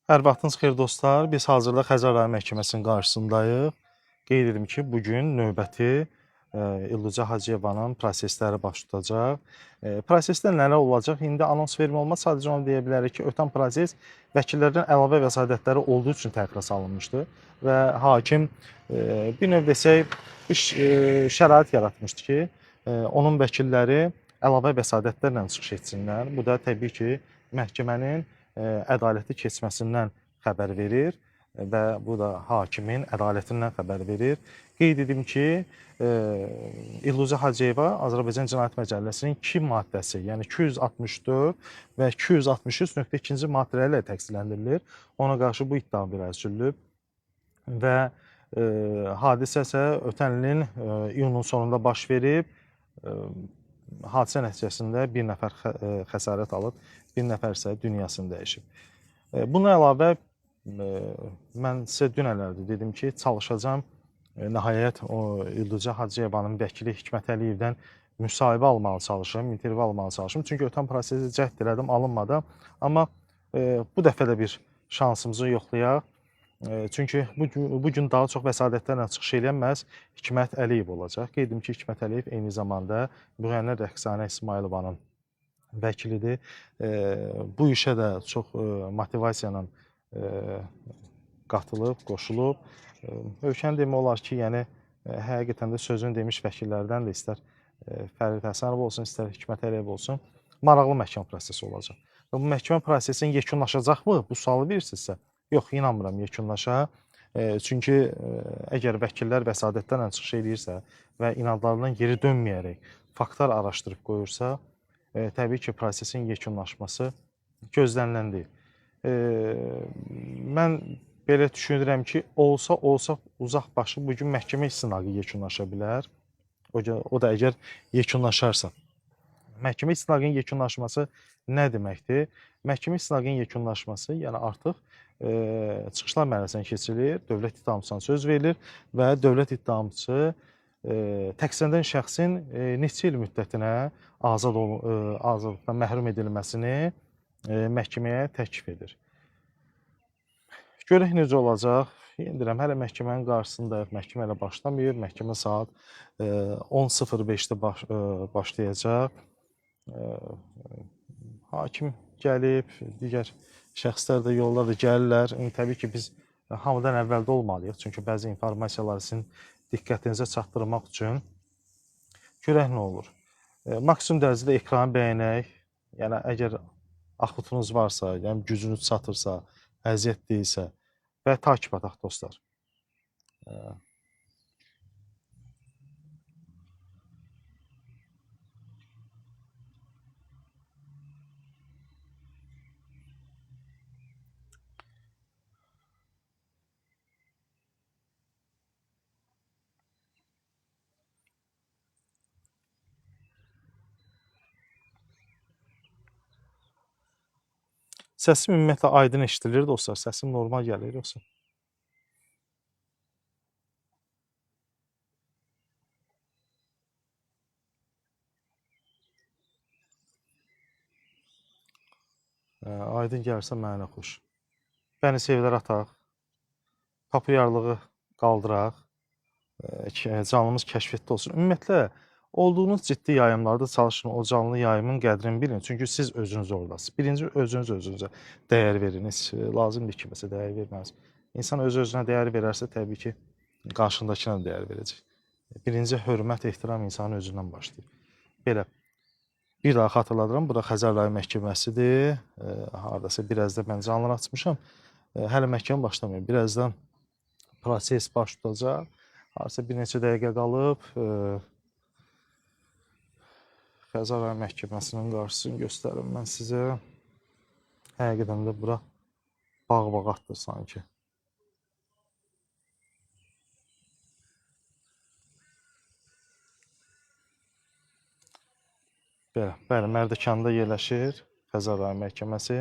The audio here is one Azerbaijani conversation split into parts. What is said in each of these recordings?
Hər vaxtınız xeyir dostlar. Biz hazırda Xəzər rayon məhkəməsinin qarşısındayıq. Qeyd edim ki, bu gün növbəti İllucə Hacıyevanın prosesləri baş tutacaq. Prosesdə nələr olacaq? İndi anons vermək olmaz. Sadəcə onu deyə bilərik ki, ötən proses vəkillərdən əlavə vəsatətləri olduğu üçün təxirə salınmışdı və hakim bir növ desək bir şərait yaratmışdı ki, onun vəkilləri əlavə vəsatətlərlə çıxış etsinlər. Bu da təbii ki, məhkəmənin ədalətli keçməsindən xəbər verir və bu da hakimin ədalətindən xəbər verir. Qeyd edim ki, İlluzə Hacıyeva Azərbaycan Cinayət Məcəlləsinin 2 maddəsi, yəni 264 və 263.2-ci maddələri ilə təqsirləndirilir. Ona qarşı bu ittiham irəli sürülüb və hadisə isə ötən ilin iyunun sonunda baş verib. Hadisə nəticəsində bir nəfər xəsarət alıb, bir nəfər isə dünyasını dəyişib. Buna əlavə mən sizə dünənlərdə dedim ki, çalışacağam nəhayət o İllucə Hacıyevanın vəkili Hikmət Əliyevdən müsahibə almağa çalışım, intervyu almağa çalışım. Çünki ötən prosesi cəhd elədim, alınmadı. Amma bu dəfə də bir şansımızı yoxlayaq. Çünki bu gün daha çox vəsadətlərlə çıxış eləyən məhz Hikmət Əliyev olacaq. Qeyd edim ki, Hikmət Əliyev eyni zamanda müğənni Rəqsanə İsmailovanın vəkilidir. Bu işə də çox motivasiya ilə qatılıb, qoşulub. Ölkəni demək olar ki, yəni həqiqətən də sözünü demiş vəkillərdən də istər Fərid Həsənov olsun, istər Hikmət Əliyev olsun, maraqlı məhkəmə prosesi olacaq. Və bu məhkəmə prosesinin yekunlaşacaqmı? Bu sualı verirsinizsə, yox, inanmıram yekunlaşa. Çünki əgər vəkillər vəsadətlərlə çıxış edirsə və inadlarından geri dönməyərək faktlar araşdırıb qoyursa, təbii ki, prosesin yekunlaşması gözlənilən deyil. Mən belə düşünürəm ki, olsa uzaq başı bugün məhkəmə istinaqı yekunlaşa bilər. O da əgər yekunlaşarsa. Məhkəmə istinaqının yekunlaşması nə deməkdir? Məhkəmə istinaqının yekunlaşması, yəni artıq çıxışlar mərhələsinə keçilir, dövlət ittihamçısına söz verilir və dövlət ittihamçısı təqsirləndirilən şəxsin neçə il müddətinə azadlıqdan məhrum edilməsini məhkəməyə təklif edir. Görək necə olacaq? Deyirəm, hələ məhkəmənin qarşısındayıq, məhkəmə hələ başlamayıb, məhkəmə saat 10:05-də başlayacaq. Hakim gəlib, digər şəxslər də yoldadır, gəlirlər. Təbii ki, biz hamıdan əvvəldə olmalıyıq, çünki bəzi informasiyaları sizin diqqətinizə çatdırmaq üçün. Görək nə olur. Maksimum dərəcədə ekranı bəyənək. Yəni, əgər axıtınız varsa, yəni gücünüz çatırsa, əziyyət deyilsə və takip ataq dostlar. Səsim ümumiyyətlə aydın eşidilir dostlar, səsim normal gəlir yoxsa? Aydın gəlirsə mənə xoş. Bəni sevilər ataq, populyarlığı qaldıraq, canlımız kəşfiyyətdə olsun. Ümumiyyətlə, olduğunuz ciddi yayımlarda çalışın o canlı yayımın qədrini bilin. Çünki siz özünüz oradasınız. Birinci, özünüzə dəyər verin. Heç lazımdır kiməsə dəyər verməz. İnsan öz-özünə dəyər verərsə, təbii ki, qarşındakına dəyər verəcək. Birinci, hörmət, ehtiram insanın özündən başlayır. Belə. Bir daha xatırladıram, bu da Xəzər rayon məhkəməsidir. Haradasa biraz da mən canlı açmışam. Hələ məhkəmə başlamayıb. Birazdan proses baş tutacaq. Haradasa bir neçə dəqiqə qalıb. Xəzər rayon məhkəməsinin qarşısını göstərim mən sizə. Həqiqətən də bura bağ-bağatdır sanki. Belə, bəli, Mərdəkanda yerləşir Xəzər rayon məhkəməsi.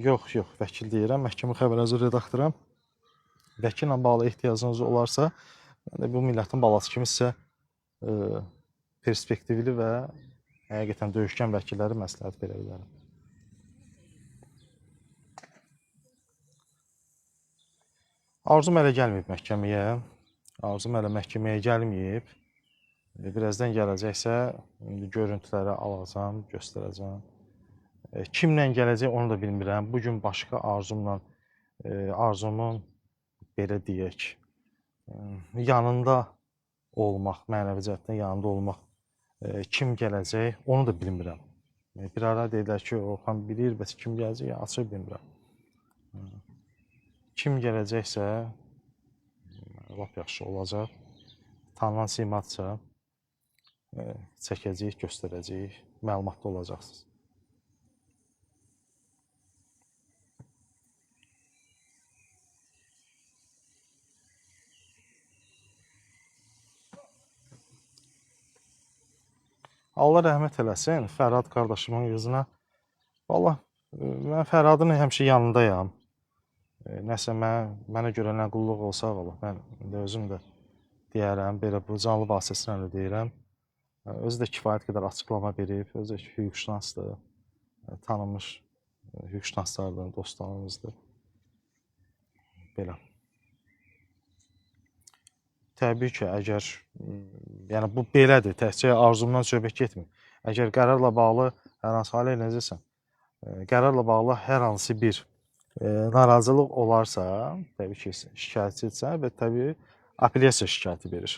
Yox, vəkil deyirəm, məhkəmə xəbərəzi redaktoram. Vəkillə bağlı ehtiyacınız olarsa, mən də bu millətin balası kimi sizə perspektivli və həqiqətən döyüşkən vəkilləri məsləhət verə bilərəm. Arzum hələ gəlməyib məhkəməyə. Arzum hələ məhkəməyə gəlməyib. Birazdan gələcəksə, indi görüntüləri alacam, göstərəcəm. Kimlə gələcək onu da bilmirəm. Bu gün başqa arzumla, arzumun belə deyək, yanında olmaq, mənəvi cəhətdən yanında olmaq, kim gələcək onu da bilmirəm. Bir ara dedilər ki, Orxan bilir, bəs kim gələcək, açıq bilmirəm. Kim gələcəksə, lap yaxşı olacaq. Tanınan simadsa, çəkəcəyik, göstərəcəyik, məlumatlı olacaqsınız. Allah rəhmət eləsin Fərhad qardaşımın qızına. Valla mən Fərhadın həmişə yanındayam. Nəsə mənə görə nə qulluq olsa, valla mən indi özüm də deyərəm, belə bu canlı vasitəsilə də deyirəm. Özü də kifayət qədər açıqlama verib, özü də hüquqşünasdır, tanınmış hüquqşünaslardır, dostlarımızdır. Belə. Təbii ki, əgər, yəni bu belədir, təkcə arzumdan söhbət getmir. Əgər qərarla bağlı hər hansı halə necəsən, qərarla bağlı hər hansı bir narazılıq olarsa, təbii ki, şikayətçidirsə və təbii apellyasiya şikayəti verir.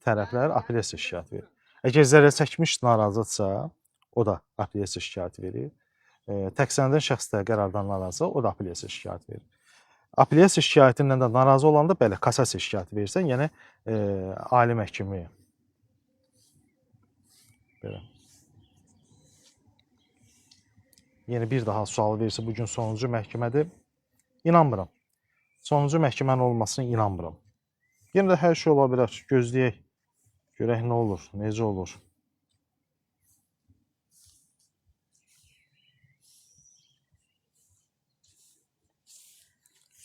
Tərəflər apellyasiya şikayəti verir. Əgər zərər çəkmiş narazıdırsa, o da apellyasiya şikayəti verir. Təqsirləndirilən şəxs də qərardan narazıdırsa, o da apellyasiya şikayəti verir. Apellyasiya şikayətindən də narazı olanda belə kassasiya şikayəti verirsən, yəni ali məhkəməyə. Belə. Yeni bir daha sual verirsə, bugün sonuncu məhkəmədir. İnanmıram. Sonuncu məhkəmənin olmasına inanmıram. Yenə də hər şey ola bilər. Gözləyək. Görək nə olur, necə olur.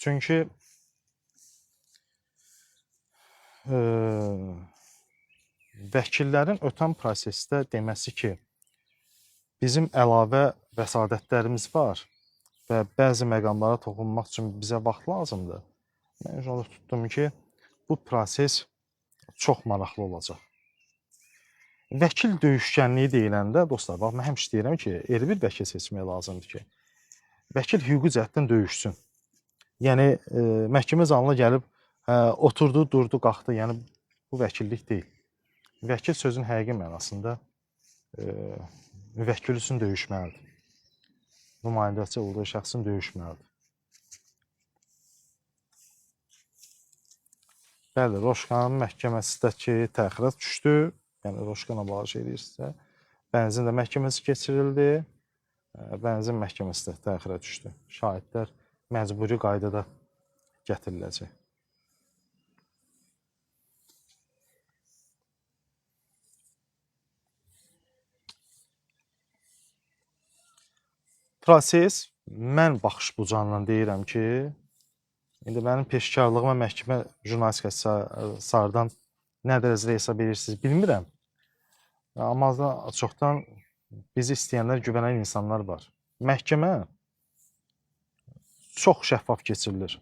Çünki vəkillərin ötən prosesdə deməsi ki, bizim əlavə vəsadətlərimiz var və bəzi məqamlara toxunmaq üçün bizə vaxt lazımdır. Mən onu tutdum ki, bu proses çox maraqlı olacaq. Vəkil döyüşkənliyi deyiləndə, dostlar, bax, mən həmişə deyirəm ki, elə bir vəkil seçmək lazımdır ki, vəkil hüquqi cəhətdən döyüşsün. Yəni, məhkəmə zalına gəlib, oturdu, durdu, qalxdı, yəni bu vəkillik deyil. Vəkil sözün həqiqi mənasında müvəkkil üçün döyüşməlidir. Nümayəndəçi olduğu şəxsin döyüşməlidir. Bəli, Roşkanın məhkəməsindəki təxirət düşdü. Yəni, Roşkanla bağlı şey deyirsə, bənzin də məhkəməsi keçirildi. Bənzin məhkəməsi də təxirə düşdü. Şahidlər məcburi qaydada gətiriləcək. Proses, mən baxış bucağından deyirəm ki, indi mənim peşkarlığıma məhkəmə jurnalistikası sardan nə dərəcədə hesab edirsiniz, bilmirəm. Amma çoxdan bizi istəyənlər, güvənən insanlar var. Məhkəmə çox şəffaf keçirilir.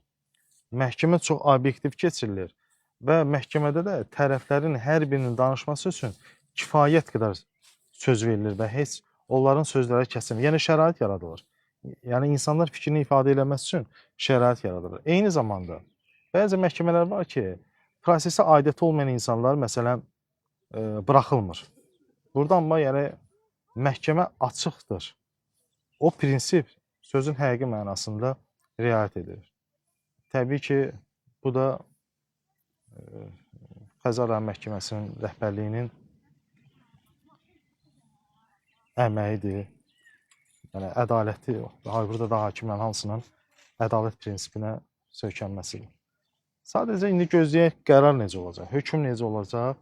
Məhkəmə çox obyektiv keçirilir və məhkəmədə də tərəflərin hər birinin danışması üçün kifayət qədər söz verilir və heç onların sözləri kəsilmir. Yəni, şərait yaradılır. Yəni, insanlar fikrini ifadə eləməsi üçün şərait yaradılır. Eyni zamanda, bəzi məhkəmələr var ki, prosesə aidiyyəti olmayan insanlar, məsələn, buraxılmır. Buradan amma, yəni, məhkəmə açıqdır. O prinsip sözün həqiqi mənasında riayət edilir. Təbii ki, bu da Xəzər rayon məhkəməsinin rəhbərliyinin əməyidir. Yəni, ədalətli, burada da hakimlərin hamısının ədalət prinsipinə söykənməsidir. Sadəcə, indi gözləyək qərar necə olacaq, hökm necə olacaq.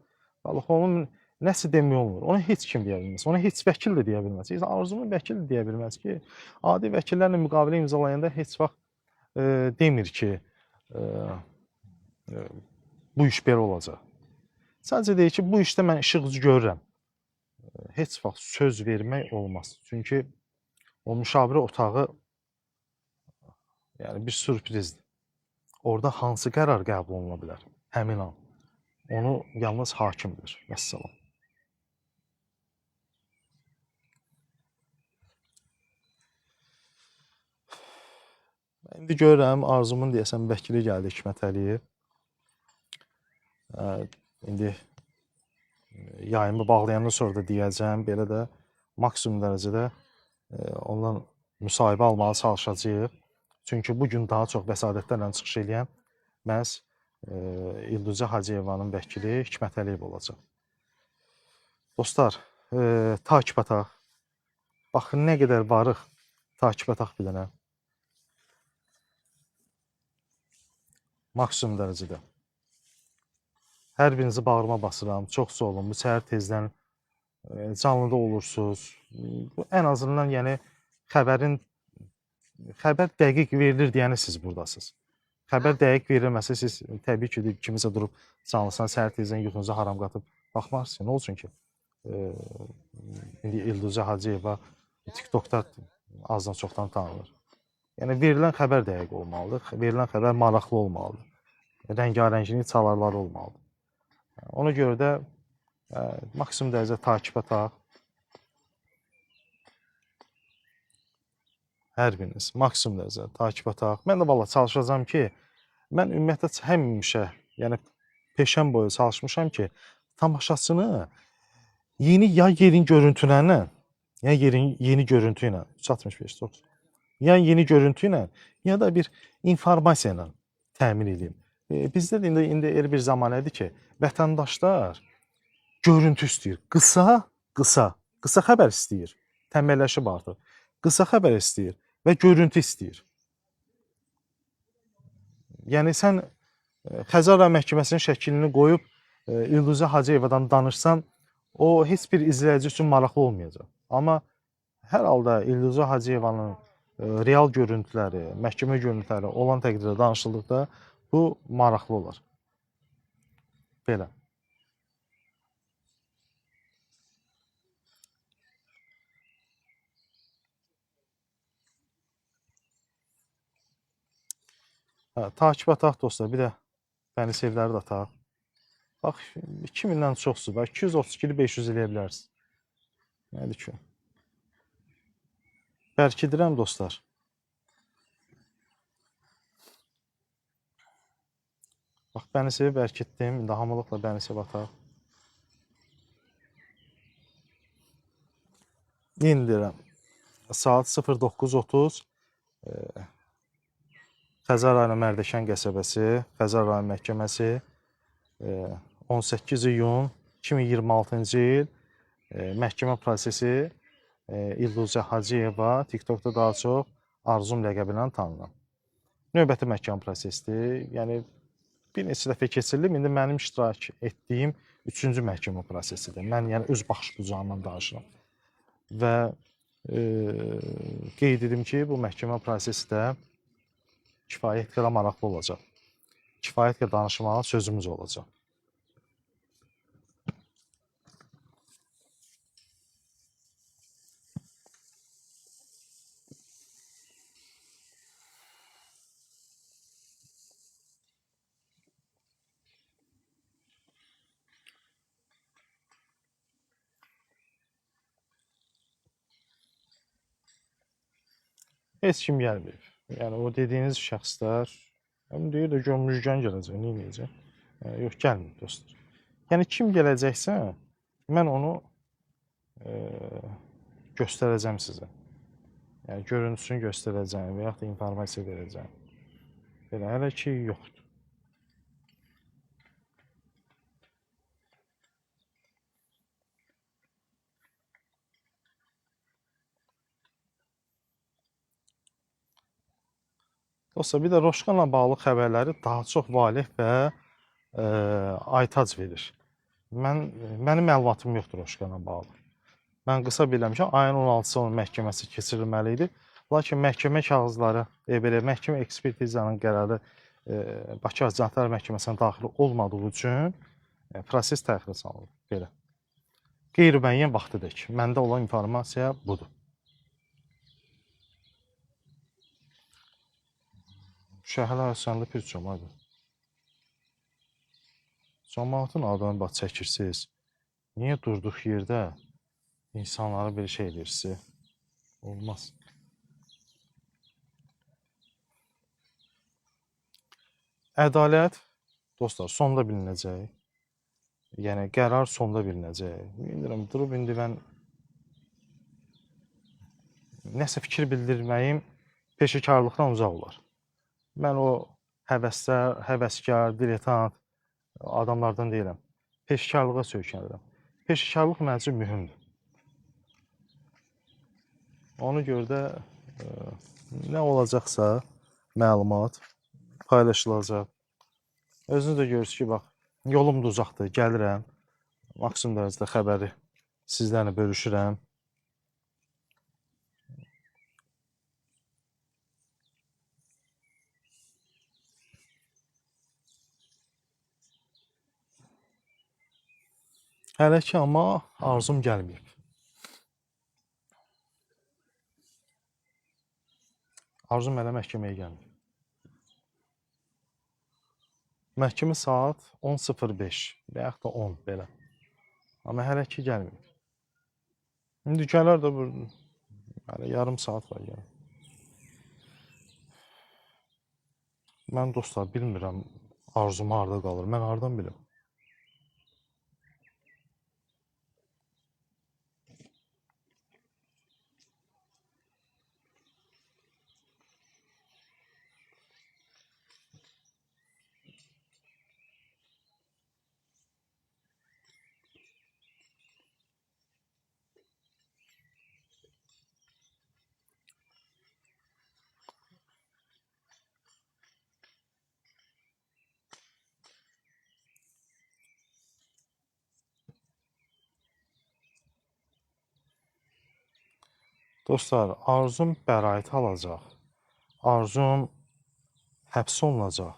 Onun nəsə demək olmur. Onu heç kim deyə bilməz. Onu heç vəkil də deyə bilməz. Arzumun vəkil də deyə bilməz ki, adi vəkillərlə müqavilə imzalayanda heç vaxt demir ki, bu iş belə olacaq. Sadəcə deyir ki, bu işdə mən işıq üzü görürəm. Heç vaxt söz vermək olmaz. Çünki o müşavirə otağı yəni bir sürprizdir. Orada hansı qərar qəbul oluna bilər? Həmin an. Onu yalnız hakim bilir. Vəssalam. İndi görürəm Arzumun deyəsən vəkili gəldi Hikmət Əliyev. İndi yayımı bağlayandan sonra da deyəcəm, belə də maksimum dərəcədə ondan müsahibə almağa çalışacağıq. Çünki bugün daha çox vəsadətlərlə çıxış edən məhz İldizə Hacıyevanın vəkili Hikmət Əliyev olacaq. Dostlar, takip ataq. Baxın, nə qədər varıq, takip ataq bilənə. Maksimum dərəcədə. Hər birinizi bağrıma basıram. Çox sağ olun. Bu səhər tezdən canlıda olursunuz. Ən azından yəni xəbər dəqiq verilir deyəni siz buradasınız. Xəbər dəqiq verilməsə siz təbii ki, kimisə durub canlısına səhər tezdən yuxunuza haram qatıb baxmazsınız. Nə olsun ki? İndi İldizə Hacıyeva TikTokda azdan çoxdan tanınır. Yəni verilən xəbər dəqiq olmalıdır. Verilən xəbər maraqlı olmalıdır. Rəngarənglik çalarları olmalıdır. Ona görə də maksimum dərəcə takip ataq. Hər biriniz maksimum dərəcə takip ataq. Mən də valla çalışacağam ki, mən ümumiyyətlə həmişə, yəni peşəm boyu çalışmışam ki, tamaşaçını yeni yerin görüntülərlə, ya yeni görüntü ilə 365 9. Ya yeni görüntü ilə, ya da bir informasiya ilə təmin edeyim. Bizdə də indi elə bir zamanədir ki, vətəndaşlar görüntü istəyir. Qısa xəbər istəyir. Təmbəlləşib artıq. Qısa xəbər istəyir və görüntü istəyir. Yəni sən Xəzər rayon məhkəməsinin şəklini qoyub İldizə Hacıyevadan danışsan, o heç bir izləyici üçün maraqlı olmayacaq. Amma hər halda İldizə Hacıyevanın real görüntüləri, məhkəmə görüntüləri olan təqdirdə danışıldıqda bu maraqlı olar. Belə. Takip ataq dostlar, bir də bəni sevləri də ataq. Bax, 2000-dən çoxsuz, 232-ni 500 eləyə bilərsiniz. Nədir ki? Bərkidirəm dostlar. Bax, bəni sevib bərkitdim, indi hamılıqla bəni sevib ataq. İndirəm. Saat 09:30 Xəzər rayonu Mərdəkan qəsəbəsi, Xəzər rayon məhkəməsi 18 iyun 2026-cı il məhkəmə prosesi İldizə Hacıyeva TikTokda daha çox Arzum ləqəbi ilə tanınır. Növbəti məhkəmə prosesidir. Yəni bir neçə dəfə keçirilib. İndi mənim iştirak etdiyim 3-cü məhkəmə prosesidir. Mən yəni öz baxış bucağımdan danışıram. Və qeyd edim ki, bu məhkəmə prosesi də kifayət qədər maraqlı olacaq. Kifayət qədər danışmağa sözümüz olacaq. Heç kim gəlməyib. Yəni o dediyiniz şəxslər, deyir də Müjgan gələcək, nə edəcək? Yox, gəlməyib dostlar. Yəni kim gələcəksə, mən onu göstərəcəm sizə. Yəni görüntüsünü göstərəcəm və yaxud da informasiya verəcəm. Belə hələ ki yoxdur. Dostlar, bir də Roşkanla bağlı xəbərləri daha çox Valeh və Aytac verir. Mənim məlumatım yoxdur Roşkanla bağlı. Mən qısa bilirəm ki, ayın 16-sı onun məhkəməsi keçirilməli idi. Lakin məhkəmə kağızları, belə məhkəmə ekspertizanın qərarı Bakı Əczaatlar Məhkəməsinə daxil olmadığı üçün proses təxirə salınır. Belə. Qeyri-müəyyən vaxtıdək. Məndə olan informasiya budur. Şəhər arasında bir çomadır. Cəmaatın adını bax çəkirsiniz. Niyə durduq yerdə insanlara bir şey edirsiniz? Olmaz. Ədalət dostlar sonda bilinəcək. Yəni qərar sonda bilinəcək. Bilmirəm, durub indi mən nəsə fikir bildirməyim peşəkarlıqdan uzaq olar. Mən o həvəskar, diletant adamlardan deyiləm. Peşəkarlığa söykənirəm. Peşəkarlıq mənim üçün mühümdür. Ona görə də nə olacaqsa məlumat paylaşılacaq. Özünüz də görürsünüz ki, bax, yolum da uzaqdır, gəlirəm. Maksimum dərəcədə xəbəri sizlərlə bölüşürəm. Hələ ki, amma arzum gəlməyib. Arzum hələ məhkəməyə gəlməyib. Məhkəmə saat 10:05 və yaxud da 10 belə. Amma hələ ki gəlməyib. İndi gələr də burada. Hələ yarım saat var yəni. Mən dostlar bilmirəm arzum harda qalır. Mən hardan bilim? Dostlar, arzum bəraət alacaq. Arzum həbs olunacaq.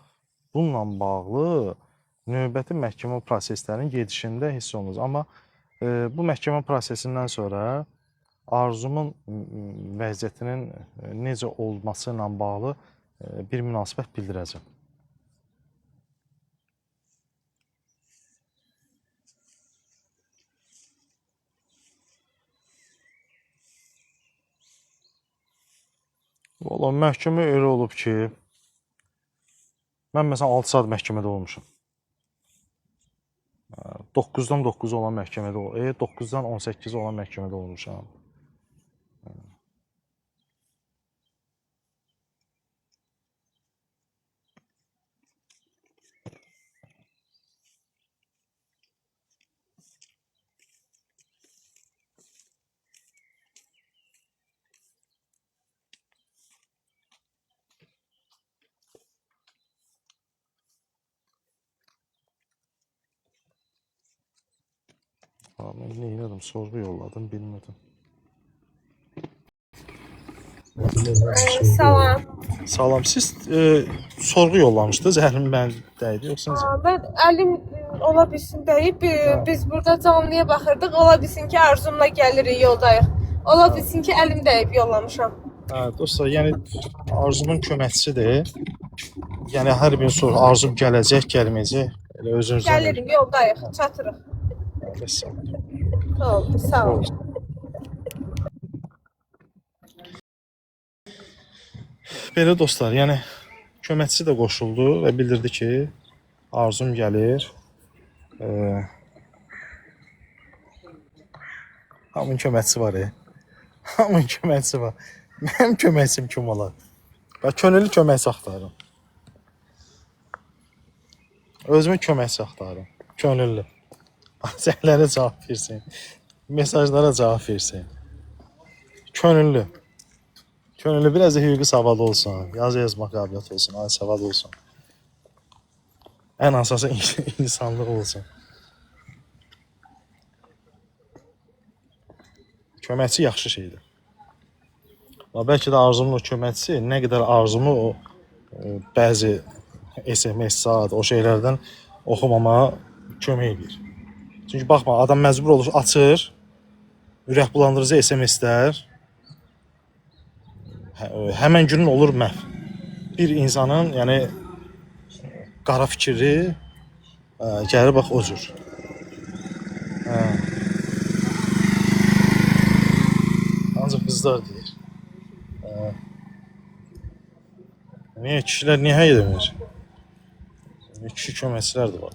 Bununla bağlı növbəti məhkəmə proseslərinin gedişində hiss olunacaq. Amma bu məhkəmə prosesindən sonra arzumun vəziyyətinin necə olması ilə bağlı bir münasibət bildirəcəm. Valla məhkəmə elə olub ki, mən məsələn 6 saat məhkəmədə olmuşam. 9-dan 9 olan məhkəmədə olmuşam. 9-dan 18 olan məhkəmədə olmuşam. Mən nə elədim, sorğu yolladım, bilmədim. Salam. Salam, siz sorğu yollamışdınız, əlim məndəydi, yoxsa necə? Mən əlim ola bilsin deyib, biz burada canlıya baxırdıq, ola bilsin ki, Arzumla gəlirik, yoldayıq. Ola bilsin ki, əlim dəyib yollamışam. Hə, dostlar, yəni Arzumun köməkçisidir. Yəni hər bir soru Arzum gələcək, gəlməyəcək. Elə özünüzdən. Gəlirik, yoldayıq, çatırıq. Oldu, sağ ol. Belə dostlar, yəni köməkçisi də qoşuldu və bildirdi ki, Arzum gəlir. Hamının köməkçisi var. Hamının köməkçisi var. Mənim köməkçim kim olar? Və könüllü köməkçi axtarıram. Özümün köməkçi axtarıram. Könüllü. Səhlərə cavab versin. Mesajlara cavab versin. Könüllü. Könüllü biraz da hüquqi savad olsun. Yazı yazma qabiliyyəti olsun. Ali savad olsun. Ən əsası insanlıq olsun. Köməkçi yaxşı şeydir. Bəlkə də Arzumun o köməkçisi nə qədər Arzumu o bəzi SMS, saat, o şeylərdən oxumamağa kömək edir. Çünki baxma, adam məcbur olur, açır, ürək bulandırıcı SMS-lər, həmən günün olur məhv. bir insanın, yəni qara fikri gəlir bax o cür. Hə, ancaq qızlar deyir. Niyə kişilər niyə edemir? Kişi köməkçilər də var.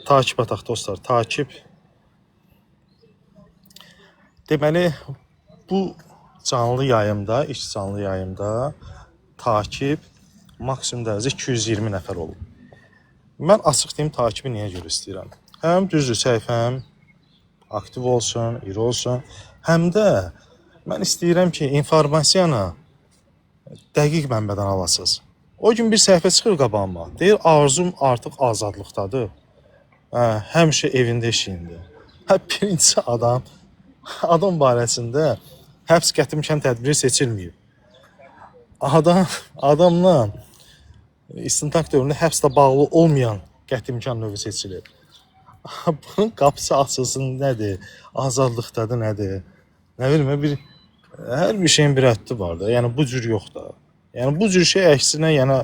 Takip ataq dostlar, takip. Deməli bu canlı yayımda, ilk canlı yayımda takip maksimum dərəcə 220 nəfər olub. Mən açıq deyim takibi niyə görə istəyirəm? Həm düzdür səhifəm aktiv olsun, iri olsun, həm də mən istəyirəm ki, informasiyanı dəqiq mənbədən alasınız. O gün bir səhifə çıxır qabağıma, deyir arzum artıq azadlıqdadır. Həmişə evində işində. Birinci adam barəsində həbs qətimkan tədbiri seçilməyib. Adamla istintaq dövründə həbslə bağlı olmayan qətimkan növü seçilib. Bunun qapısı açılsın nədir? Azadlıqdadır nədir? Nə bilim, hər bir şeyin bir həddi var da. Yəni bu cür yox da. Yəni bu cür şey əksinə, yəni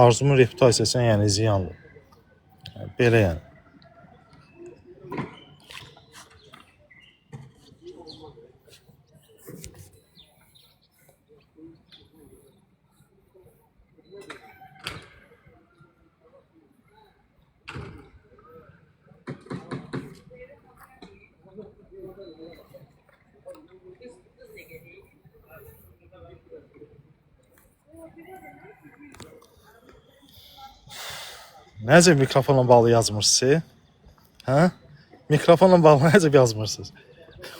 arzumun reputasiyasına yəni ziyanlı. Belə yəni. Necə mikrofonla bağlı yazmırsınız? Hə? Mikrofonla bağlı necə yazmırsınız?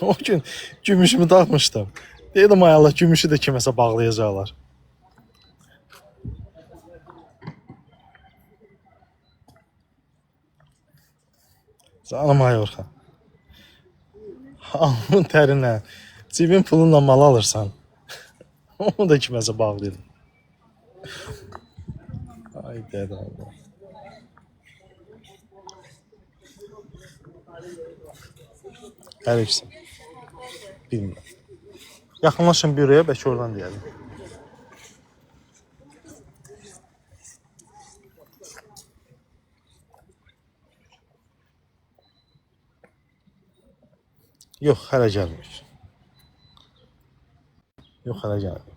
O gün gümüşümü takmışdım. Dedim ay Allah, gümüşü də kiməsə bağlayacaqlar. Canım ay Orxan. Alnın tərinlə, cibin pulunla mal alırsan. Onu da kiməsə bağlayırım. Ay dədə Allah. Hər ikisi. Bilmirəm. Yaxınlaşın büroya, bəlkə oradan deyəlim. Yox, hələ gəlmir. Yox, hələ gəlmir.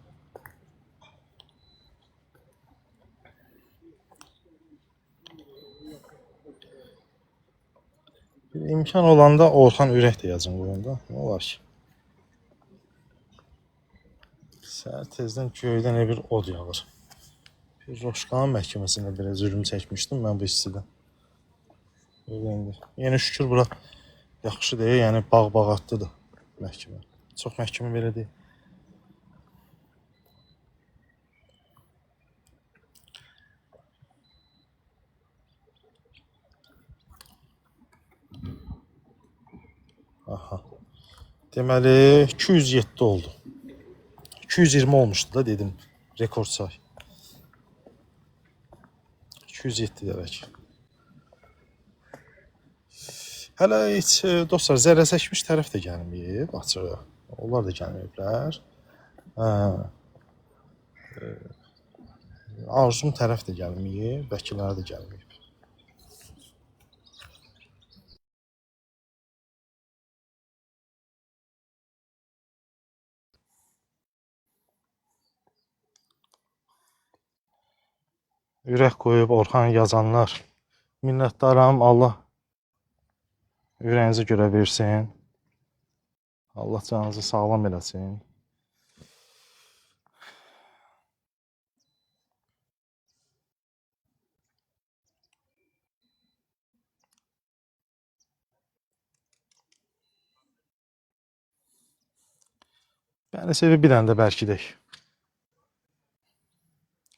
İmkan olanda Orxan Ürək də yazın qoyunda. Nə olar ki? Səhər tezdən göydən bir od yağır. Bir Roşqanın məhkəməsində belə zülm çəkmişdim mən bu istidən. Yəni şükür bura yaxşı deyil, yəni bağ-bağatlıdır məhkəmə. Çox məhkəmə belə deyil. Aha. Deməli 207 oldu. 220 olmuşdu da dedim. Rekord say. 207 demək. Hələ heç dostlar zərər çəkmiş tərəf də gəlməyib açığı. Onlar da gəlməyiblər. Arzum tərəf də gəlməyib, vəkillər də gəlməyib. Ürək qoyub Orxan yazanlar minnətdaram. Allah ürəyinizi görə versin. Allah canınızı sağlam eləsin. Bəni sevi bir dənə də bərkidək.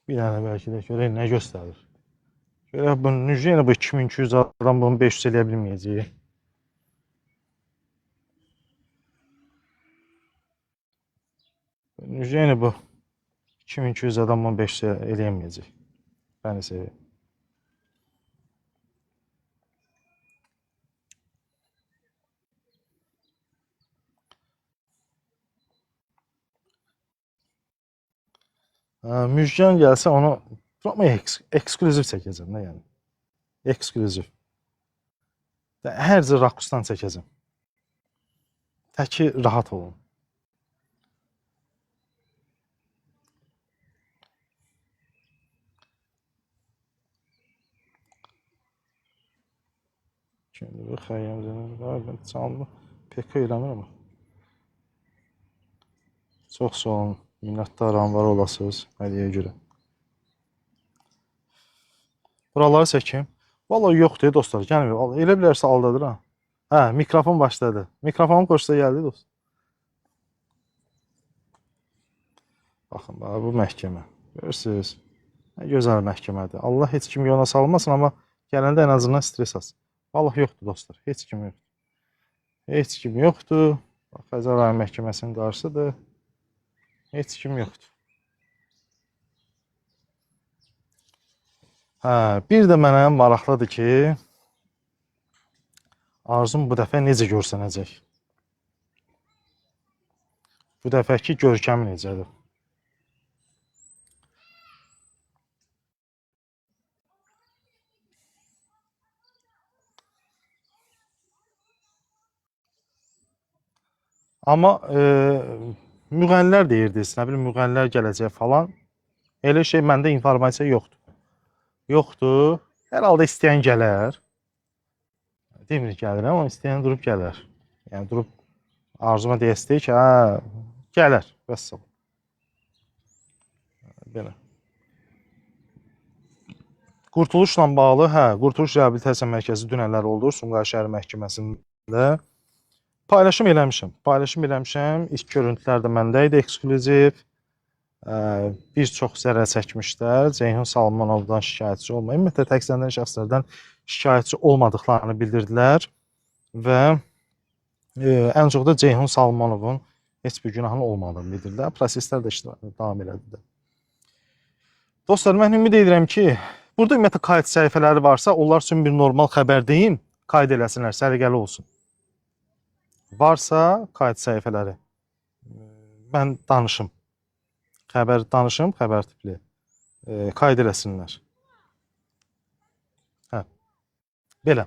Bir dənə də bərkidək. Görək nə göstərir. Görək bu necə bu 2200 adam bunu 500 eləyə bilməyəcək. Necə bu 2200 adam bunu 500 eləyəməyəcək. Bəni sevi. Müjgan gəlsə onu amma eksklüziv çəkəcəm də yəni. Eksklüziv. Hər cür rakustan çəkəcəm. Təki rahat olun. Şimdi bu xəyyəmcələr var, mən canlı PK eləmirəm. Çox sağ olun, minnətdaram, var olasınız hədiyyəyə görə. Buraları çəkim. Vallahi yoxdur dostlar, gəlmir. Elə bilərsə aldadıram. Hə, mikrofon başladı. Mikrofonu qoşsa gəldi dost. Baxın, bu məhkəmə. Görürsünüz? Nə gözəl məhkəmədir. Allah heç kimi yona salmasın, amma gələndə ən azından stres atsın. Vallahi yoxdur dostlar, heç kim yoxdur. Heç kim yoxdur. Xəzər rayon məhkəməsinin qarşısıdır. Heç kim yoxdur. Hə, bir də mənə maraqlıdır ki, Arzum bu dəfə necə görsənəcək? Bu dəfəki görkəmi necədir? Amma müğənnilər deyirdiniz, nə bilim müğənnilər gələcək falan. Elə şey məndə informasiya yoxdur. Yoxdur. Hər halda istəyən gələr. Demir gəlir, amma istəyən durub gələr. Yəni durub Arzuma deyəstək ki, hə, gələr. Vəssalam. Belə. Qurtuluşla bağlı, hə, Qurtuluş Reabilitasiya Mərkəzi dünənlər oldu Sumqayıt şəhər məhkəməsində. Paylaşım eləmişəm. İlk görüntülər də məndə idi, eksklüziv. Bir çox zərər çəkmişlər. Ceyhun Salmanovdan şikayətçi olmayıb. Ümumiyyətlə təqsirləndirilən şəxslərdən şikayətçi olmadıqlarını bildirdilər və ən çox da Ceyhun Salmanovun heç bir günahının olmadığını bildirdilər. Proseslər də davam elədi. Dostlar, mən ümid edirəm ki, burada ümumiyyətlə qayıt səhifələri varsa, onlar üçün bir normal xəbər deyim, qayd eləsinlər, səliqəli olsun. Varsa qayıt səhifələri, mən danışım. Xəbər tipli. Qayd eləsinlər. Hə. Belə.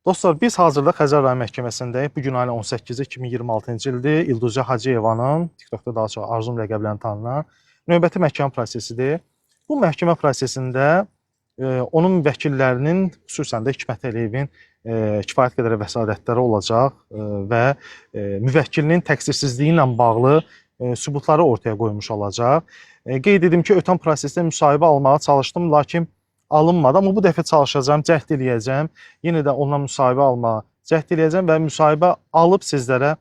Dostlar, biz hazırda Xəzər rayon məhkəməsindəyik. Bugün ayın 18-i 2026-cı ildir. İlduzə Hacıyevanın, TikTokda daha çox Arzum ləqəblərini tanınan növbəti məhkəmə prosesidir. Bu məhkəmə prosesində onun vəkillərinin, xüsusən də Hikmət Əliyevin kifayət qədər vəsadətləri olacaq və müvəkkilinin təqsirsizliyi ilə bağlı sübutları ortaya qoymuş olacaq. Qeyd edim ki, ötən prosesdə müsahibə almağa çalışdım, lakin alınmadı. Amma bu dəfə çalışacağım, cəhd eləyəcəm. Yenə də ondan müsahibə almağa cəhd eləyəcəm və müsahibə alıb sizlərə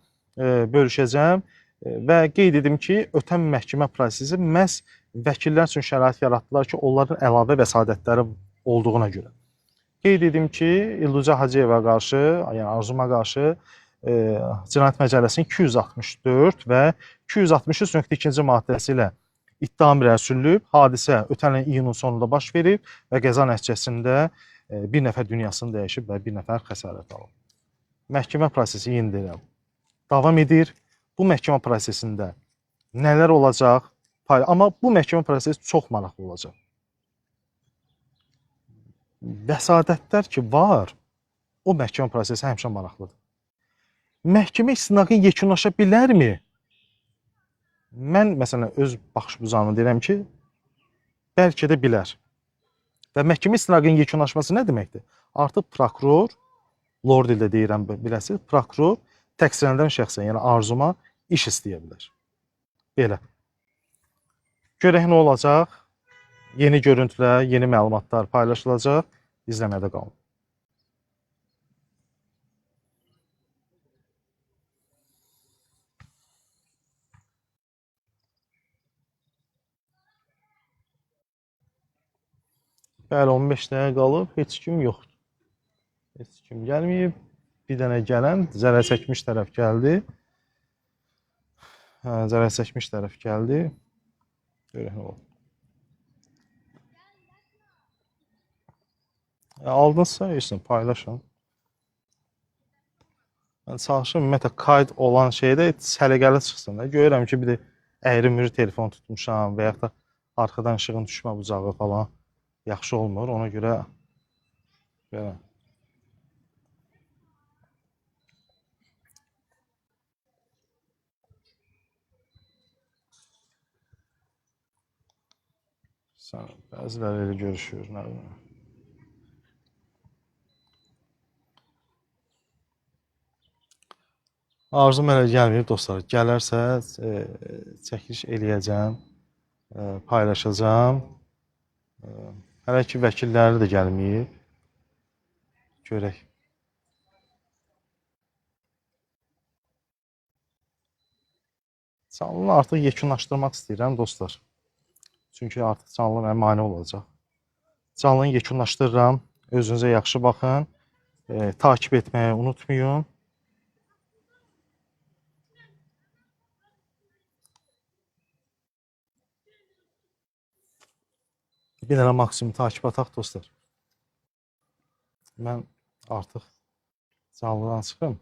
bölüşəcəm. Və qeyd edim ki, ötən məhkəmə prosesi məhz vəkillər üçün şərait yaratdılar ki, onların əlavə vəsadətləri olduğuna görə. Qeyd edim ki, İlduzə Hacıyeva qarşı, yəni Arzuma qarşı Cinayət Məcəlləsinin 264 və 263.2-ci maddəsi ilə ittiham irəli sürülüb. Hadisə ötən ilin iyunun sonunda baş verib və qəza nəticəsində bir nəfər dünyasını dəyişib və bir nəfər xəsarət alıb. Məhkəmə prosesi yenidən davam edir. Bu məhkəmə prosesində nələr olacaq? Amma bu məhkəmə prosesi çox maraqlı olacaq. Vəsadətlər ki var, o məhkəmə prosesi həmişə maraqlıdır. Məhkəmə istinaqı yekunlaşa bilərmi? Mən, məsələn, öz baxış bucağımı deyirəm ki, bəlkə də bilər. Və məhkəmə istinaqının yekunlaşması nə deməkdir? Artıq prokuror, lord dildə deyirəm, biləsiniz, prokuror təqsirləndirilən şəxsən, yəni Arzuma iş istəyə bilər. Belə. Görək nə olacaq? Yeni görüntülər, yeni məlumatlar paylaşılacaq. İzləmədə qalın. Bəli, 15 dəqiqə qalıb, heç kim yoxdur. Heç kim gəlməyib. Bir dənə gələn zərər çəkmiş tərəf gəldi. Zərər çəkmiş tərəf gəldi. Görək nə oldu. Aldınızsa, paylaşın. Mən çalışım, ümumiyyətlə, qayd olan şeydə səliqəli çıxsın. Görürəm ki, bir də əyri-müri telefon tutmuşam və yaxud da arxadan işığın düşmə bucağı falan yaxşı olmur. Ona görə belə. Sən bəziləri elə görüşür, nə bilim. Arzum elə gəlmir dostlar. Gələrsə çəkiliş eləyəcəm, paylaşacağam. Hələ ki vəkilləri də gəlməyib. Görək. Canlını artıq yekunlaşdırmaq istəyirəm dostlar. Çünki artıq canlı mənə mane olacaq. Canlını yekunlaşdırıram. Özünüzə yaxşı baxın. Takip etməyi unutmayın. Bir dənə maksimum takip ataq dostlar. Mən artıq canlıdan çıxım.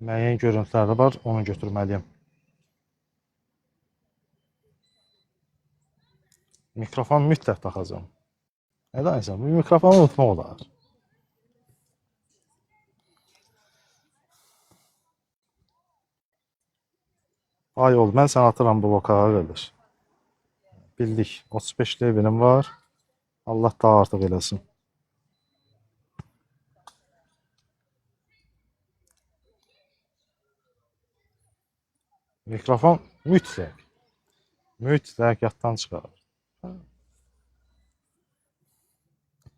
Müəyyən görüntülər də var, onu götürməliyəm. Mikrofon mütləq taxacağam. Nədən isə? Bu mikrofonu unutmaq olar. Ay ol, mən səni atıram bloka qardaş. Bildik. 35 levelim var. Allah daha artıq eləsin. Mikrofon mütləq yaddan çıxar.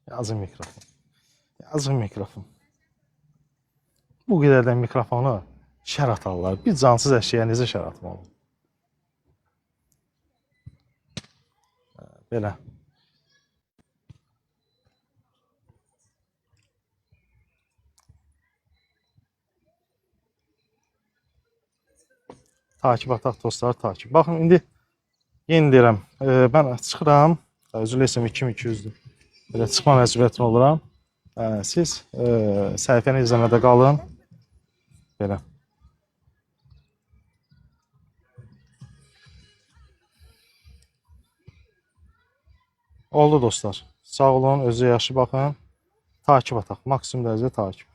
Yazın mikrofon. Yazın mikrofon. Bu qədərdən mikrofonu şər atarlar. Bir cansız əşyaya necə şər atmalı? Belə. Takip ataq dostlar, takip. Baxın, indi yeni deyirəm, mən çıxıram, özür desəm 2200-dür. Belə çıxma məcburiyyətində oluram. Siz səhifəni izləmədə qalın. Belə. Oldu dostlar. Sağ olun, özünüzə yaxşı baxın. Takip ataq, maksimum dərəcədə takip.